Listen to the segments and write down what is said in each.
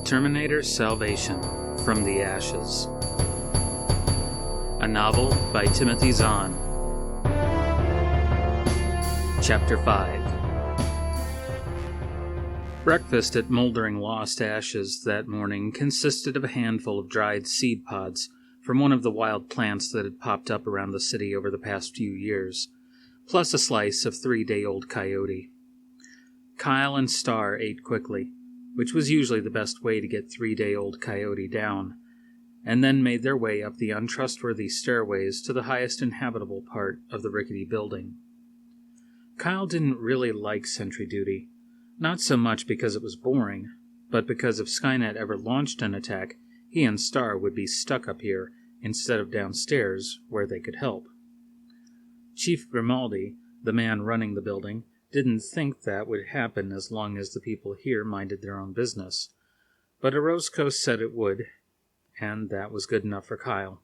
Terminator Salvation from the Ashes. A novel by Timothy Zahn. Chapter 5. Breakfast at Moldering Lost Ashes that morning consisted of a handful of dried seed pods from one of the wild plants that had popped up around the city over the past few years, plus a slice of 3-day-old coyote. Kyle and Star ate quickly, which was usually the best way to get 3-day-old coyote down, and then made their way up the untrustworthy stairways to the highest inhabitable part of the rickety building. Kyle didn't really like sentry duty, not so much because it was boring, but because if Skynet ever launched an attack, he and Star would be stuck up here instead of downstairs where they could help. Chief Grimaldi, the man running the building, didn't think that would happen as long as the people here minded their own business, but Orozco said it would, and that was good enough for Kyle.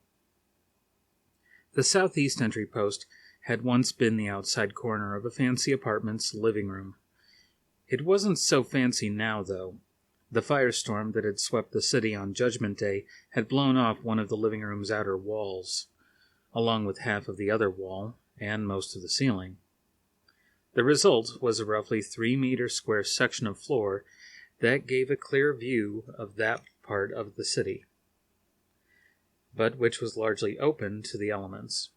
The southeast entry post had once been the outside corner of a fancy apartment's living room. It wasn't so fancy now, though. The firestorm that had swept the city on Judgment Day had blown off one of the living room's outer walls, along with half of the other wall and most of the ceiling. The result was a roughly 3-meter square section of floor that gave a clear view of that part of the city, but which was largely open to the elements.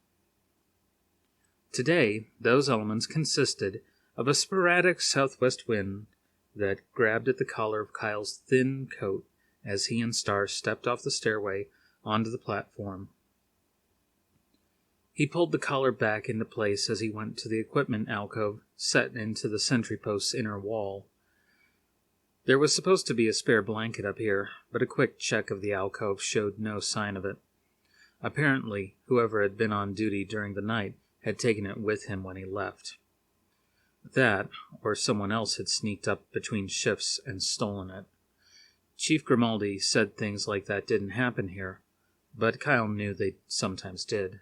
Today, those elements consisted of a sporadic southwest wind that grabbed at the collar of Kyle's thin coat as he and Star stepped off the stairway onto the platform. He pulled the collar back into place as he went to the equipment alcove set into the sentry post's inner wall. There was supposed to be a spare blanket up here, but a quick check of the alcove showed no sign of it. Apparently, whoever had been on duty during the night had taken it with him when he left. That, or someone else had sneaked up between shifts and stolen it. Chief Grimaldi said things like that didn't happen here, but Kyle knew they sometimes did.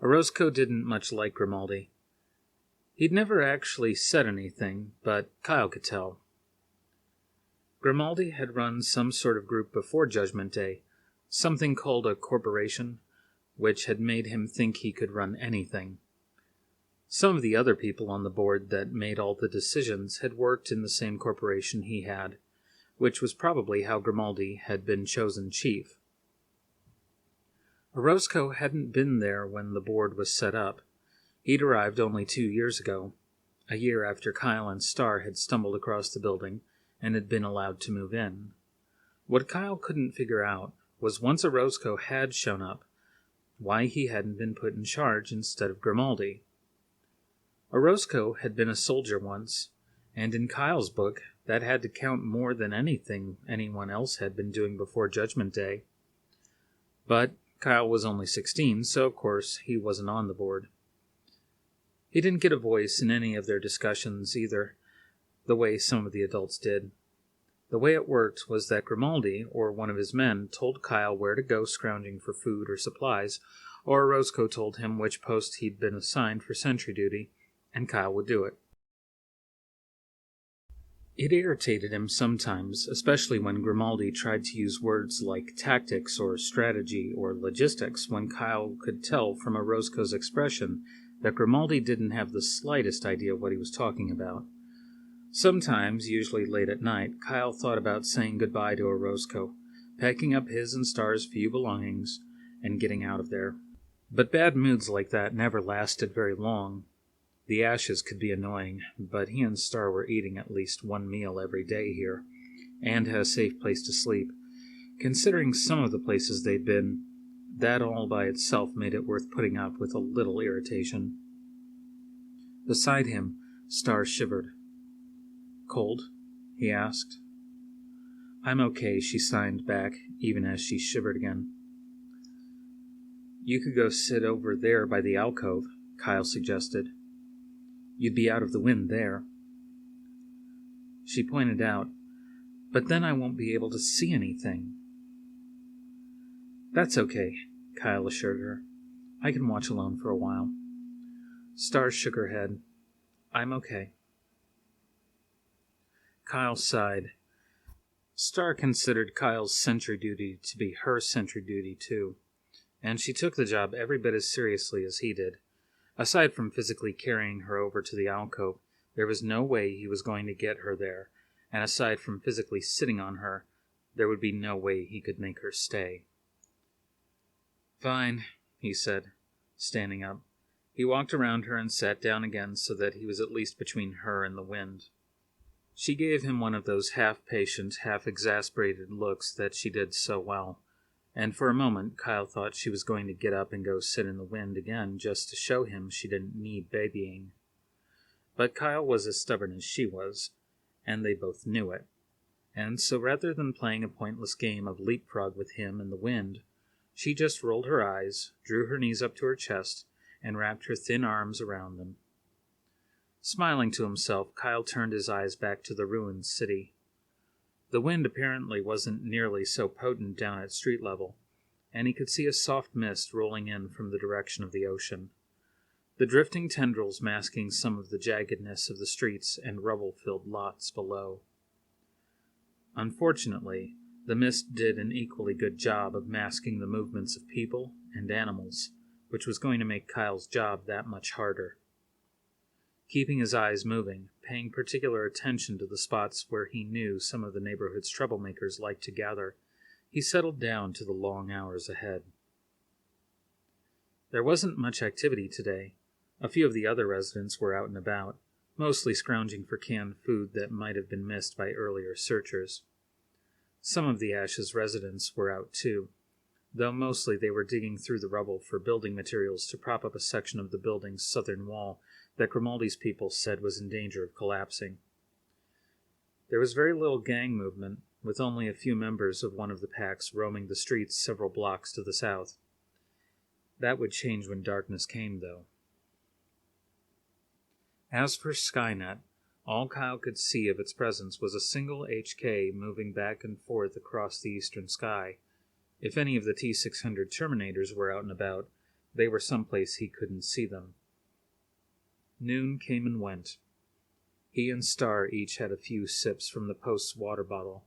Orozco didn't much like Grimaldi. He'd never actually said anything, but Kyle could tell. Grimaldi had run some sort of group before Judgment Day, something called a corporation, which had made him think he could run anything. Some of the other people on the board that made all the decisions had worked in the same corporation he had, which was probably how Grimaldi had been chosen chief. Orozco hadn't been there when the board was set up. He'd arrived only 2 years ago, a year after Kyle and Star had stumbled across the building and had been allowed to move in. What Kyle couldn't figure out was once Orozco had shown up, why he hadn't been put in charge instead of Grimaldi. Orozco had been a soldier once, and in Kyle's book, that had to count more than anything anyone else had been doing before Judgment Day. But Kyle was only 16, so of course he wasn't on the board. He didn't get a voice in any of their discussions either, the way some of the adults did. The way it worked was that Grimaldi, or one of his men, told Kyle where to go scrounging for food or supplies, or Orozco told him which post he'd been assigned for sentry duty, and Kyle would do it. It irritated him sometimes, especially when Grimaldi tried to use words like tactics or strategy or logistics, when Kyle could tell from Orozco's expression that Grimaldi didn't have the slightest idea what he was talking about. Sometimes, usually late at night, Kyle thought about saying goodbye to Orozco, packing up his and Star's few belongings, and getting out of there. But bad moods like that never lasted very long. The ashes could be annoying, but he and Star were eating at least one meal every day here, and had a safe place to sleep. Considering some of the places they'd been, that all by itself made it worth putting up with a little irritation. Beside him, Star shivered. "Cold?" he asked. "I'm okay," she signed back, even as she shivered again. "You could go sit over there by the alcove," Kyle suggested. "You'd be out of the wind there." She pointed out, "But then I won't be able to see anything." "That's okay," Kyle assured her. "I can watch alone for a while." Star shook her head. "I'm okay." Kyle sighed. Star considered Kyle's sentry duty to be her sentry duty, too, and she took the job every bit as seriously as he did. Aside from physically carrying her over to the alcove, there was no way he was going to get her there, and aside from physically sitting on her, there would be no way he could make her stay. "Fine," he said, standing up. He walked around her and sat down again so that he was at least between her and the wind. She gave him one of those half-patient, half-exasperated looks that she did so well, and for a moment Kyle thought she was going to get up and go sit in the wind again just to show him she didn't need babying. But Kyle was as stubborn as she was, and they both knew it. And so rather than playing a pointless game of leapfrog with him in the wind, she just rolled her eyes, drew her knees up to her chest, and wrapped her thin arms around them. Smiling to himself, Kyle turned his eyes back to the ruined city. The wind apparently wasn't nearly so potent down at street level, and he could see a soft mist rolling in from the direction of the ocean, the drifting tendrils masking some of the jaggedness of the streets and rubble-filled lots below. Unfortunately, the mist did an equally good job of masking the movements of people and animals, which was going to make Kyle's job that much harder. Keeping his eyes moving, paying particular attention to the spots where he knew some of the neighborhood's troublemakers liked to gather, he settled down to the long hours ahead. There wasn't much activity today. A few of the other residents were out and about, mostly scrounging for canned food that might have been missed by earlier searchers. Some of the Ash's residents were out too, though mostly they were digging through the rubble for building materials to prop up a section of the building's southern wall that Grimaldi's people said was in danger of collapsing. There was very little gang movement, with only a few members of one of the packs roaming the streets several blocks to the south. That would change when darkness came, though. As for Skynet, all Kyle could see of its presence was a single HK moving back and forth across the eastern sky. If any of the T-600 Terminators were out and about, they were someplace he couldn't see them. Noon came and went. He and Star each had a few sips from the post's water bottle,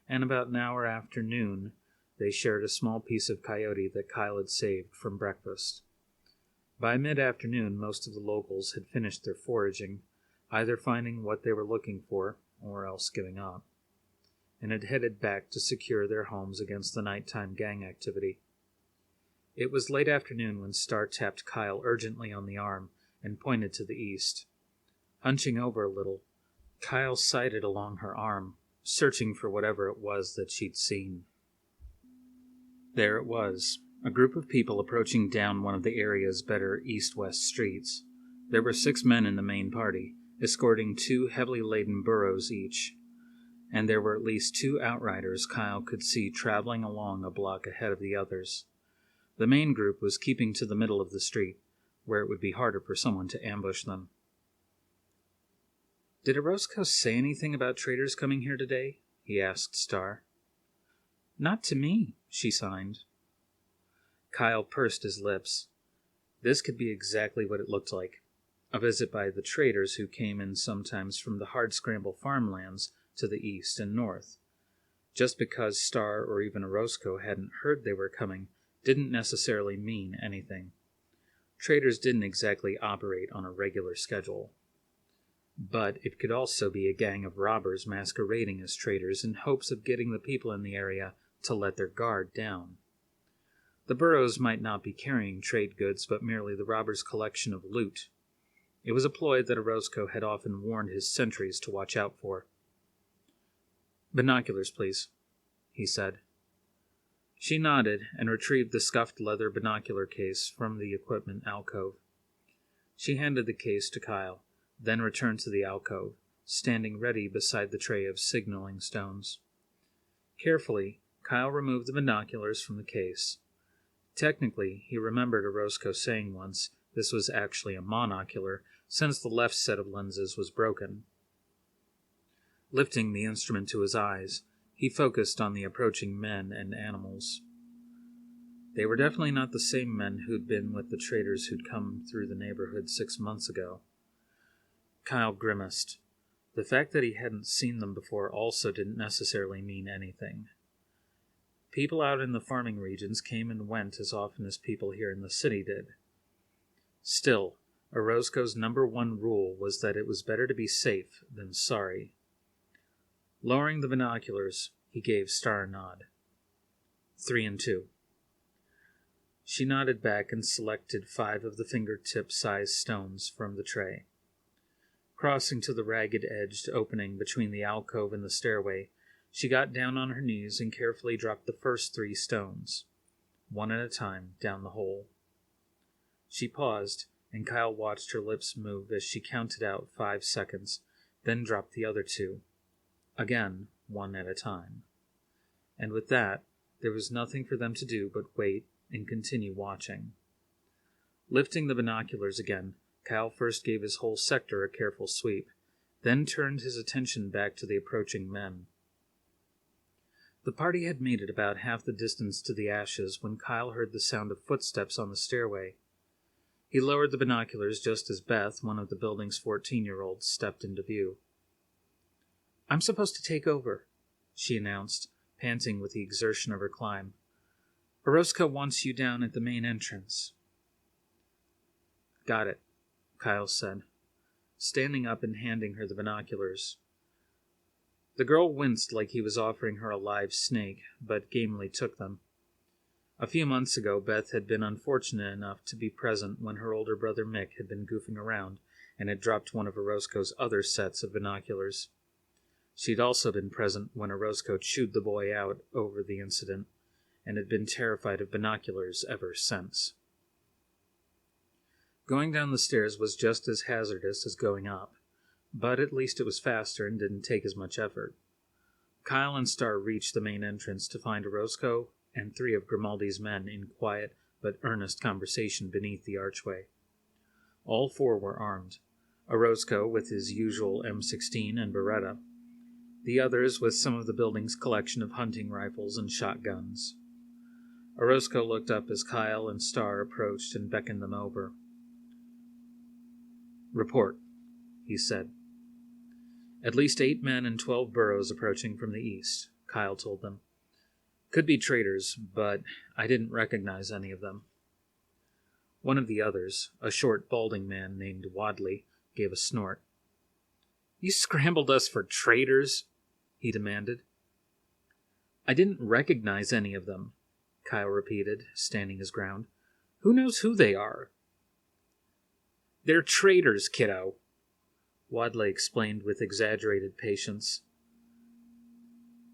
and about an hour after noon, they shared a small piece of coyote that Kyle had saved from breakfast. By mid-afternoon, most of the locals had finished their foraging, either finding what they were looking for or else giving up, and had headed back to secure their homes against the nighttime gang activity. It was late afternoon when Star tapped Kyle urgently on the arm and pointed to the east. Hunching over a little, Kyle sighted along her arm, searching for whatever it was that she'd seen. There it was, a group of people approaching down one of the area's better east-west streets. There were 6 men in the main party, escorting 2 heavily laden burros each, and there were at least 2 outriders Kyle could see traveling along a block ahead of the others. The main group was keeping to the middle of the street, where it would be harder for someone to ambush them. "Did Orozco say anything about traders coming here today?" he asked Star. "Not to me," she signed. Kyle pursed his lips. This could be exactly what it looked like. A visit by the traders who came in sometimes from the hard-scramble farmlands to the east and north. Just because Star or even Orozco hadn't heard they were coming didn't necessarily mean anything. Traders didn't exactly operate on a regular schedule. But it could also be a gang of robbers masquerading as traders in hopes of getting the people in the area to let their guard down. The burros might not be carrying trade goods, but merely the robbers' collection of loot. It was a ploy that Orozco had often warned his sentries to watch out for. "Binoculars, please," he said. She nodded and retrieved the scuffed leather binocular case from the equipment alcove. She handed the case to Kyle, then returned to the alcove, standing ready beside the tray of signaling stones. Carefully, Kyle removed the binoculars from the case. Technically, he remembered Orozco saying once this was actually a monocular, since the left set of lenses was broken. Lifting the instrument to his eyes, he focused on the approaching men and animals. They were definitely not the same men who'd been with the traders who'd come through the neighborhood 6 months ago. Kyle grimaced. The fact that he hadn't seen them before also didn't necessarily mean anything. People out in the farming regions came and went as often as people here in the city did. Still, Orozco's number one rule was that it was better to be safe than sorry. Lowering the binoculars, he gave Star a nod. 3 and 2. She nodded back and selected 5 of the fingertip-sized stones from the tray. Crossing to the ragged-edged opening between the alcove and the stairway, she got down on her knees and carefully dropped the first 3 stones, one at a time, down the hole. She paused, and Kyle watched her lips move as she counted out 5 seconds, then dropped the other 2, again, one at a time. And with that, there was nothing for them to do but wait and continue watching. Lifting the binoculars again, Kyle first gave his whole sector a careful sweep, then turned his attention back to the approaching men. The party had made it about half the distance to the ashes when Kyle heard the sound of footsteps on the stairway. He lowered the binoculars just as Beth, one of the building's 14-year-olds, stepped into view. "I'm supposed to take over," she announced, panting with the exertion of her climb. "Orozco wants you down at the main entrance." "Got it," Kyle said, standing up and handing her the binoculars. The girl winced like he was offering her a live snake, but gamely took them. A few months ago, Beth had been unfortunate enough to be present when her older brother Mick had been goofing around and had dropped one of Orozco's other sets of binoculars. She'd also been present when Orozco chewed the boy out over the incident, and had been terrified of binoculars ever since. Going down the stairs was just as hazardous as going up, but at least it was faster and didn't take as much effort. Kyle and Star reached the main entrance to find Orozco and 3 of Grimaldi's men in quiet but earnest conversation beneath the archway. All 4 were armed, Orozco with his usual M16 and Beretta, the others with some of the building's collection of hunting rifles and shotguns. Orozco looked up as Kyle and Star approached and beckoned them over. "Report," he said. "At least 8 men and 12 burros approaching from the east," Kyle told them. "Could be traitors, but I didn't recognize any of them." One of the others, a short, balding man named Wadley, gave a snort. "You scrambled us for traitors?" he demanded. "I didn't recognize any of them," Kyle repeated, standing his ground. "Who knows who they are?" "They're traitors, kiddo," Wadley explained with exaggerated patience.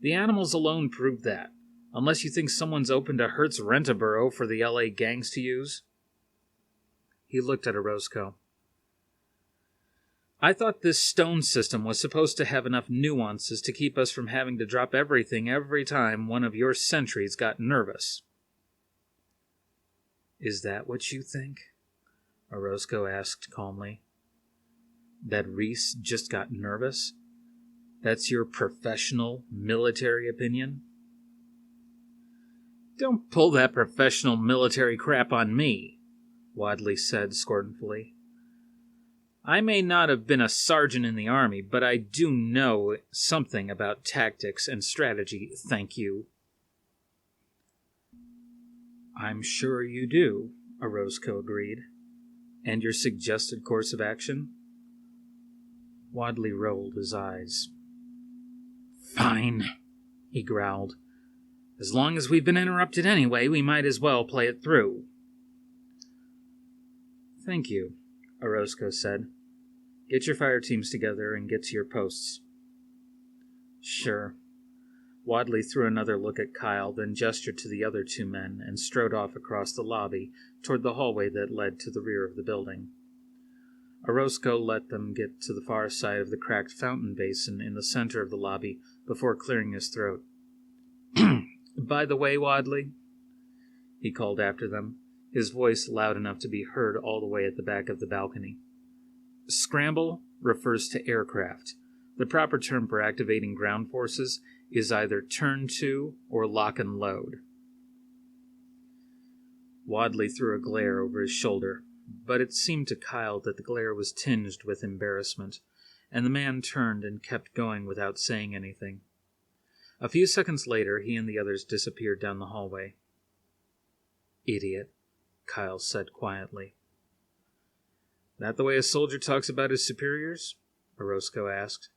"The animals alone prove that, unless you think someone's opened a Hertz rent-a-burro for the LA gangs to use." He looked at Orozco. "I thought this stone system was supposed to have enough nuances to keep us from having to drop everything every time one of your sentries got nervous." "Is that what you think?" Orozco asked calmly. "That Reese just got nervous? That's your professional military opinion?" "Don't pull that professional military crap on me," Wadley said scornfully. "I may not have been a sergeant in the army, but I do know something about tactics and strategy, thank you." "I'm sure you do," Orozco agreed. "And your suggested course of action?" Wadley rolled his eyes. "Fine," he growled. "As long as we've been interrupted anyway, we might as well play it through." "Thank you," Orozco said. "Get your fire teams together and get to your posts." "Sure." Wadley threw another look at Kyle, then gestured to the other 2 men and strode off across the lobby toward the hallway that led to the rear of the building. Orozco let them get to the far side of the cracked fountain basin in the center of the lobby before clearing his throat. "By the way, Wadley," he called after them, his voice loud enough to be heard all the way at the back of the balcony. "Scramble refers to aircraft. The proper term for activating ground forces is either turn to or lock and load." Wadley threw a glare over his shoulder, but it seemed to Kyle that the glare was tinged with embarrassment, and the man turned and kept going without saying anything. A few seconds later, he and the others disappeared down the hallway. "Idiot," Kyle said quietly. "That the way a soldier talks about his superiors?" Orozco asked.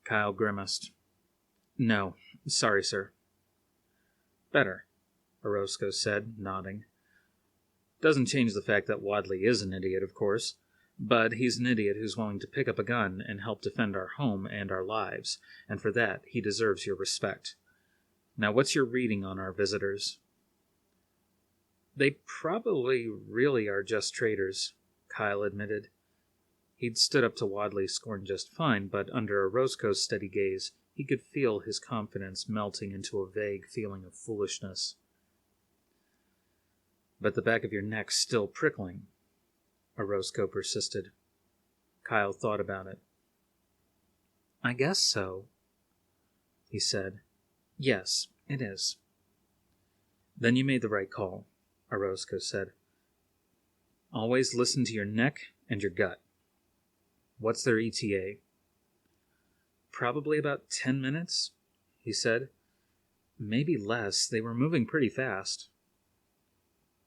Kyle grimaced. "No, sorry, sir." "Better," Orozco said, nodding. "Doesn't change the fact that Wadley is an idiot, of course, but he's an idiot who's willing to pick up a gun and help defend our home and our lives, and for that he deserves your respect. Now, what's your reading on our visitors?" "They probably really are just traitors," Kyle admitted. He'd stood up to Wadley's scorn just fine, but under Orozco's steady gaze, he could feel his confidence melting into a vague feeling of foolishness. "But the back of your neck's still prickling," Orozco persisted. Kyle thought about it. "I guess so," he said. "Yes, it is." "Then you made the right call," Orozco said. "Always listen to your neck and your gut. What's their ETA?" "Probably about 10 minutes," he said. "Maybe less. They were moving pretty fast."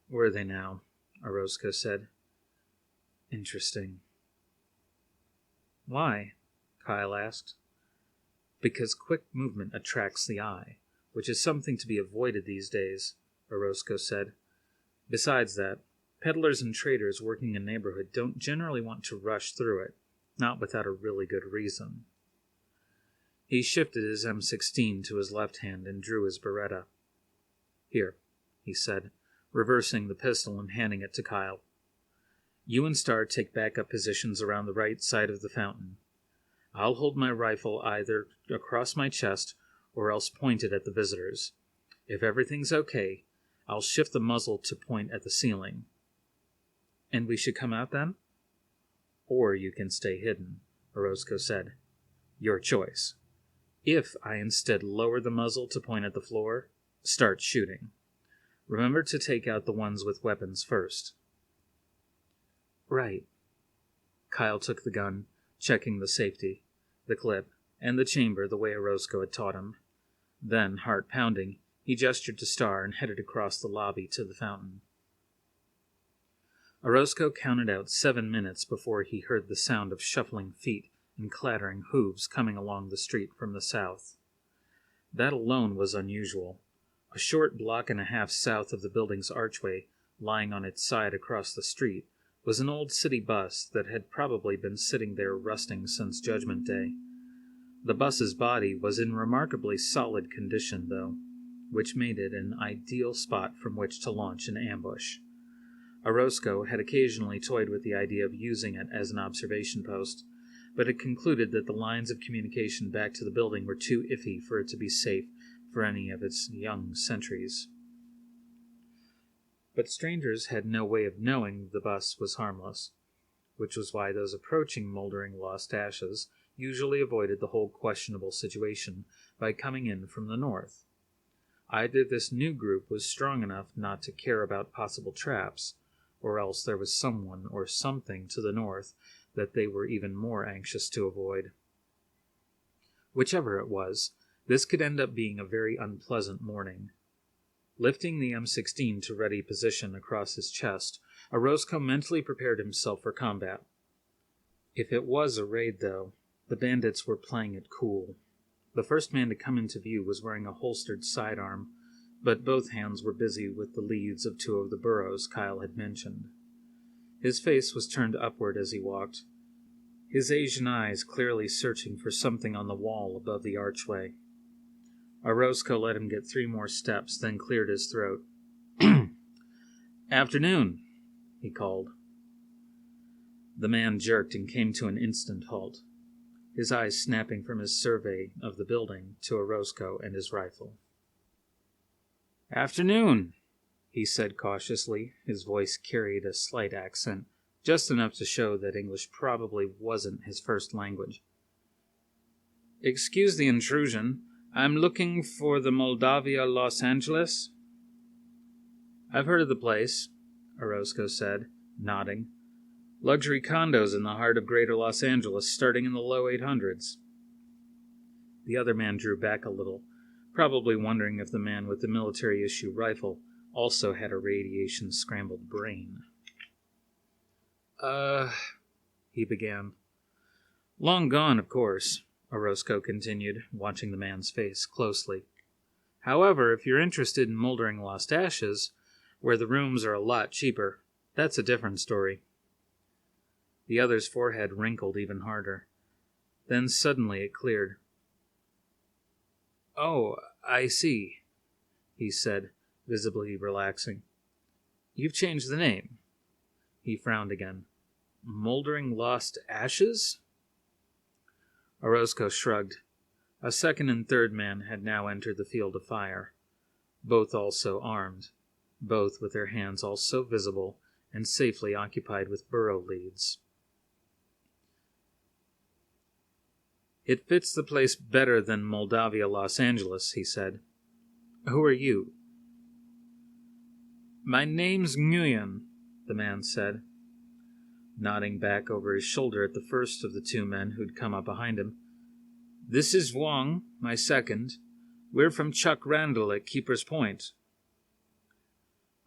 "Were they now?" Orozco said. "Interesting." "Why?" Kyle asked. "Because quick movement attracts the eye, which is something to be avoided these days," Orozco said. "Besides that, peddlers and traders working in a neighborhood don't generally want to rush through it, not without a really good reason." He shifted his M16 to his left hand and drew his Beretta. "Here," he said, reversing the pistol and handing it to Kyle. "You and Starr take backup positions around the right side of the fountain. I'll hold my rifle either across my chest or else pointed at the visitors. If everything's okay, I'll shift the muzzle to point at the ceiling." "And we should come out then?" "Or you can stay hidden," Orozco said. "Your choice. If I instead lower the muzzle to point at the floor, start shooting. Remember to take out the ones with weapons first." "Right." Kyle took the gun, checking the safety, the clip, and the chamber the way Orozco had taught him. Then, heart pounding, he gestured to Starr and headed across the lobby to the fountain. Orozco counted out 7 minutes before he heard the sound of shuffling feet and clattering hooves coming along the street from the south. That alone was unusual. A short block and a half south of the building's archway, lying on its side across the street, was an old city bus that had probably been sitting there rusting since Judgment Day. The bus's body was in remarkably solid condition, though, which made it an ideal spot from which to launch an ambush. Orozco had occasionally toyed with the idea of using it as an observation post, but had concluded that the lines of communication back to the building were too iffy for it to be safe for any of its young sentries. But strangers had no way of knowing the bus was harmless, which was why those approaching moldering lost ashes usually avoided the whole questionable situation by coming in from the north. Either this new group was strong enough not to care about possible traps, or else there was someone or something to the north that they were even more anxious to avoid. Whichever it was, this could end up being a very unpleasant morning. Lifting the M16 to ready position across his chest, Orozco mentally prepared himself for combat. If it was a raid, though, the bandits were playing it cool. The first man to come into view was wearing a holstered sidearm, but both hands were busy with the leads of 2 of the burros Kyle had mentioned. His face was turned upward as he walked, his Asian eyes clearly searching for something on the wall above the archway. Orozco let him get 3 more steps, then cleared his throat. "Afternoon," he called. The man jerked and came to an instant halt, his eyes snapping from his survey of the building to Orozco and his rifle. "Afternoon," he said cautiously. His voice carried a slight accent, just enough to show that English probably wasn't his first language. "Excuse the intrusion. I'm looking for the Moldavia Los Angeles." "I've heard of the place," Orozco said, nodding. Luxury condos in the heart of greater Los Angeles starting in the low 800s. The other man drew back a little, probably wondering if the man with the military-issue rifle also had a radiation-scrambled brain. He began. Long gone, of course, Orozco continued, watching the man's face closely. However, if you're interested in moldering lost ashes, where the rooms are a lot cheaper, that's a different story. The other's forehead wrinkled even harder. Then suddenly it cleared. Oh, I see, he said, visibly relaxing. You've changed the name. He frowned again. Moldering lost ashes? Orozco shrugged. A second and third man had now entered the field of fire, both also armed, both with their hands also visible and safely occupied with burrow leads. It fits the place better than Moldavia, Los Angeles, he said. Who are you? My name's Nguyen, the man said, nodding back over his shoulder at the first of the two men who'd come up behind him. This is Wong, my second. We're from Chuck Randall at Keeper's Point.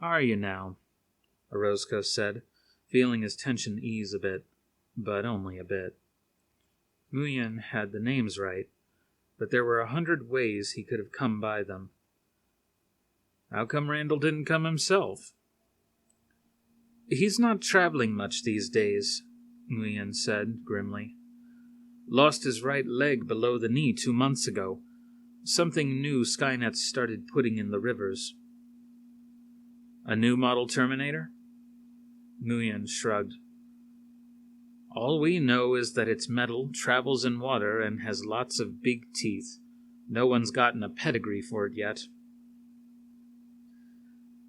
Are you now? Orozco said, feeling his tension ease a bit, but only a bit. Nguyen had the names right, but there were 100 ways he could have come by them. How come Randall didn't come himself? He's not traveling much these days, Nguyen said grimly. Lost his right leg below the knee 2 months ago. Something new Skynet started putting in the rivers. A new model Terminator? Nguyen shrugged. All we know is that it's metal, travels in water, and has lots of big teeth. No one's gotten a pedigree for it yet.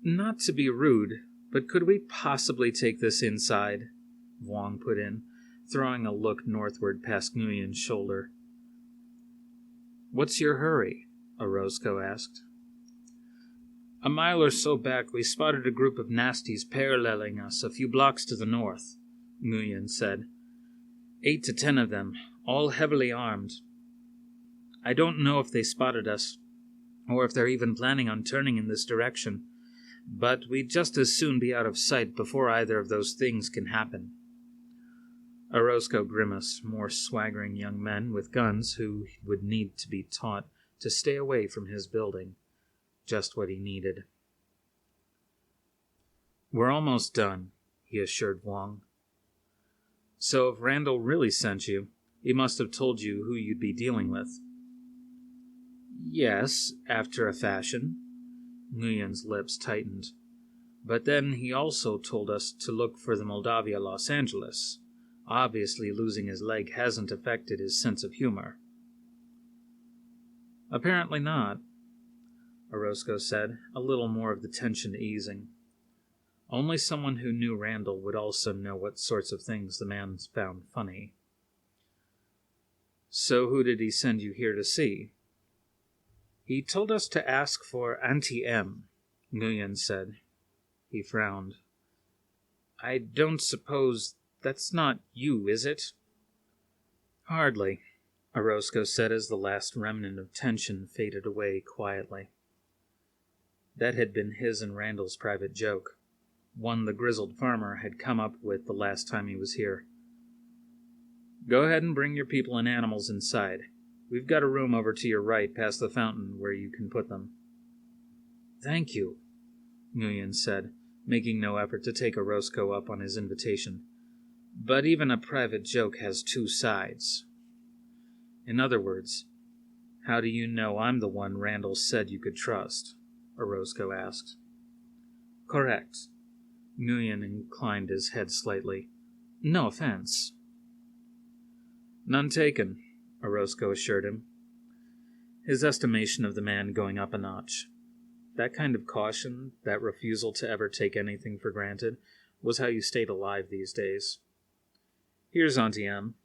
Not to be rude, but could we possibly take this inside? Wong put in, throwing a look northward past Nguyen's shoulder. What's your hurry? Orozco asked. A mile or so back, we spotted a group of nasties paralleling us a few blocks to the north, Nguyen said. 8 to 10 of them, all heavily armed. I don't know if they spotted us, or if they're even planning on turning in this direction, but we'd just as soon be out of sight before either of those things can happen. Orozco grimaced, more swaggering young men with guns who would need to be taught to stay away from his building. Just what he needed. We're almost done, he assured Wong. So if Randall really sent you, he must have told you who you'd be dealing with. Yes, after a fashion. Nguyen's lips tightened. But then he also told us to look for the Moldavia Los Angeles. Obviously losing his leg hasn't affected his sense of humor. Apparently not, Orozco said, a little more of the tension easing. Only someone who knew Randall would also know what sorts of things the man found funny. So who did he send you here to see? He told us to ask for Auntie M, Nguyen said. He frowned. I don't suppose that's not you, is it? Hardly, Orozco said as the last remnant of tension faded away quietly. That had been his and Randall's private joke, one the grizzled farmer had come up with the last time he was here. Go ahead and bring your people and animals inside. We've got a room over to your right past the fountain where you can put them. Thank you, Nguyen said, making no effort to take Orozco up on his invitation. But even a private joke has 2 sides. In other words, how do you know I'm the one Randall said you could trust? Orozco asked. Correct. Nguyen inclined his head slightly. No offense. None taken, Orozco assured him, his estimation of the man going up a notch. That kind of caution, that refusal to ever take anything for granted, was how you stayed alive these days. Here's Auntie M.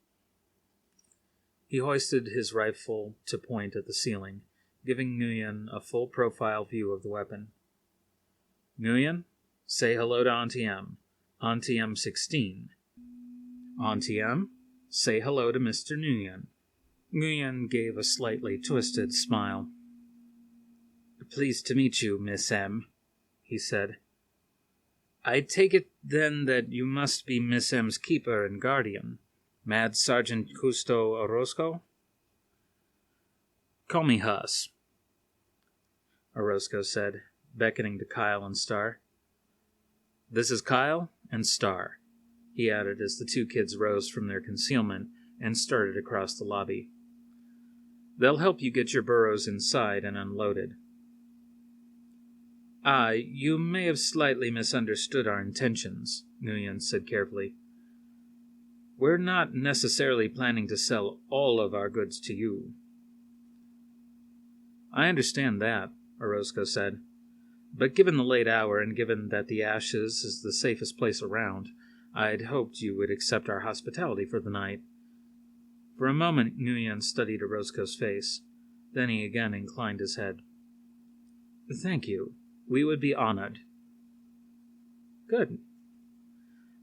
He hoisted his rifle to point at the ceiling, giving Nguyen a full-profile view of the weapon. Nguyen, say hello to Auntie M. Auntie M16. Auntie M, say hello to Mr. Nguyen. Nguyen gave a slightly twisted smile. Pleased to meet you, Miss M, he said. I take it, then, that you must be Miss M's keeper and guardian, Mad Sergeant Cousteau Orozco? Call me Huss, Orozco said, beckoning to Kyle and Star. This is Kyle and Star, he added as the two kids rose from their concealment and started across the lobby. They'll help you get your burros inside and unloaded. You may have slightly misunderstood our intentions, Nguyen said carefully. We're not necessarily planning to sell all of our goods to you. I understand that, Orozco said. But given the late hour and given that the Ashes is the safest place around, I'd hoped you would accept our hospitality for the night. For a moment, Nguyen studied Orozco's face. Then he again inclined his head. Thank you. We would be honored. Good.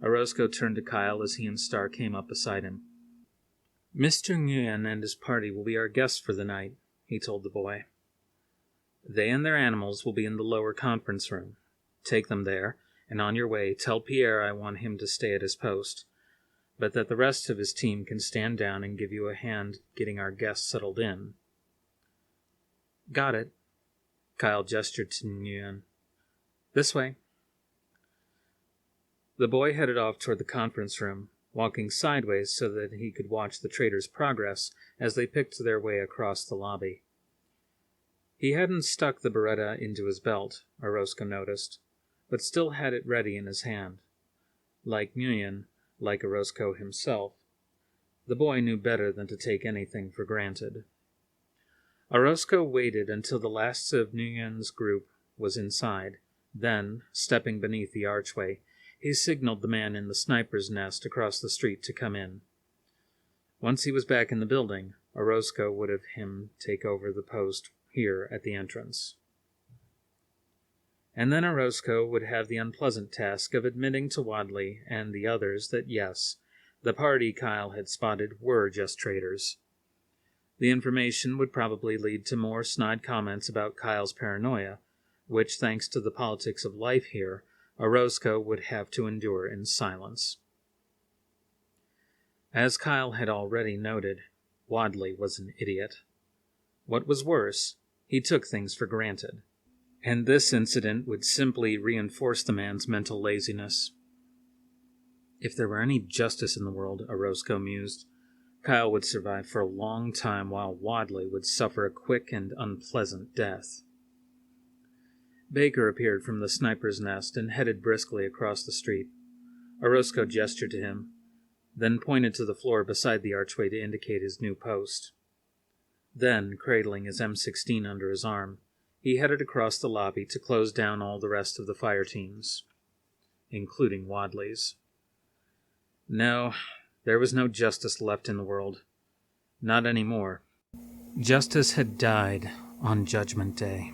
Orozco turned to Kyle as he and Star came up beside him. Mr. Nguyen and his party will be our guests for the night, he told the boy. They and their animals will be in the lower conference room. Take them there, and on your way, tell Pierre I want him to stay at his post, but that the rest of his team can stand down and give you a hand getting our guests settled in. Got it. Kyle gestured to Nguyen. This way. The boy headed off toward the conference room, walking sideways so that he could watch the traders' progress as they picked their way across the lobby. He hadn't stuck the Beretta into his belt, Orozco noticed, but still had it ready in his hand. Like Nguyen, like Orozco himself, the boy knew better than to take anything for granted. Orozco waited until the last of Nguyen's group was inside. Then, stepping beneath the archway, he signaled the man in the sniper's nest across the street to come in. Once he was back in the building, Orozco would have him take over the post here at the entrance. And then Orozco would have the unpleasant task of admitting to Wadley and the others that yes, the party Kyle had spotted were just traders. The information would probably lead to more snide comments about Kyle's paranoia, which, thanks to the politics of life here, Orozco would have to endure in silence. As Kyle had already noted, Wadley was an idiot. What was worse, he took things for granted, and this incident would simply reinforce the man's mental laziness. If there were any justice in the world, Orozco mused, Kyle would survive for a long time while Wadley would suffer a quick and unpleasant death. Baker appeared from the sniper's nest and headed briskly across the street. Orozco gestured to him, then pointed to the floor beside the archway to indicate his new post. Then, cradling his M16 under his arm, he headed across the lobby to close down all the rest of the fire teams, including Wadley's. No, there was no justice left in the world. Not anymore. Justice had died on Judgment Day.